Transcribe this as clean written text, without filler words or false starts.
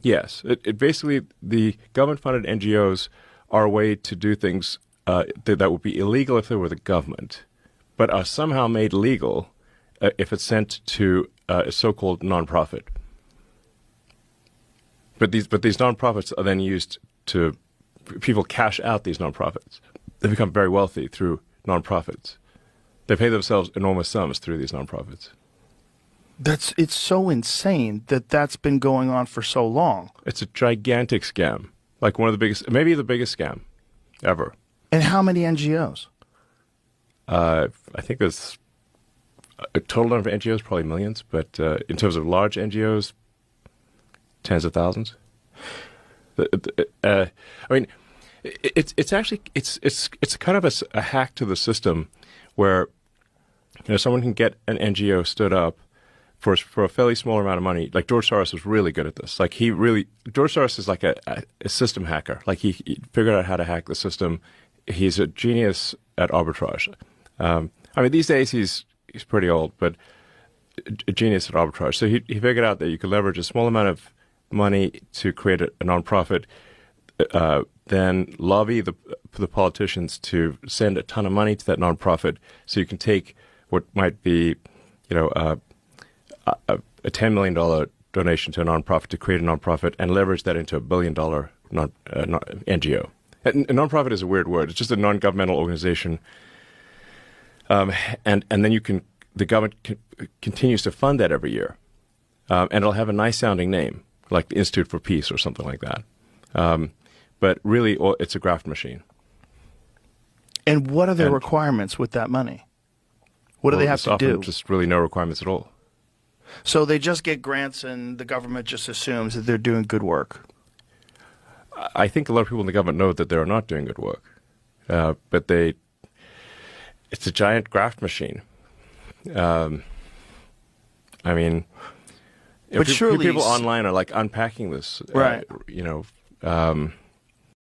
Yes. It basically, the government-funded NGOs are a way to do things that would be illegal if they were the government, but are somehow made legal if it's sent to a so-called nonprofit. But these nonprofits are then used to, people cash out these nonprofits. They become very wealthy through nonprofits. They pay themselves enormous sums through these nonprofits. It's so insane that that's been going on for so long. It's a gigantic scam, like one of the biggest, maybe the biggest scam ever. And how many NGOs? I think there's a total number of NGOs, probably millions, but in terms of large NGOs, tens of thousands. I mean, it's actually it's kind of a hack to the system where someone can get an NGO stood up for a fairly small amount of money. Like George Soros was really good at this. Like George Soros is like a system hacker. Like he figured out how to hack the system. He's a genius at arbitrage. I mean, these days he's pretty old, but a genius at arbitrage. So he figured out that you could leverage a small amount of money to create a nonprofit, then lobby the politicians to send a ton of money to that nonprofit, so you can take what might be, a $10 million donation to a nonprofit to create a nonprofit and leverage that into $1 billion NGO. And a nonprofit is a weird word. It's just a non-governmental organization, and then the government continues to fund that every year, and it'll have a nice sounding name, like the Institute for Peace or something like that. But really, it's a graft machine. And what are the requirements with that money? What do they have to do? Just really no requirements at all. So they just get grants and the government just assumes that they're doing good work. I think a lot of people in the government know that they're not doing good work. But it's a giant graft machine. I mean, but surely people online are like unpacking this. Right.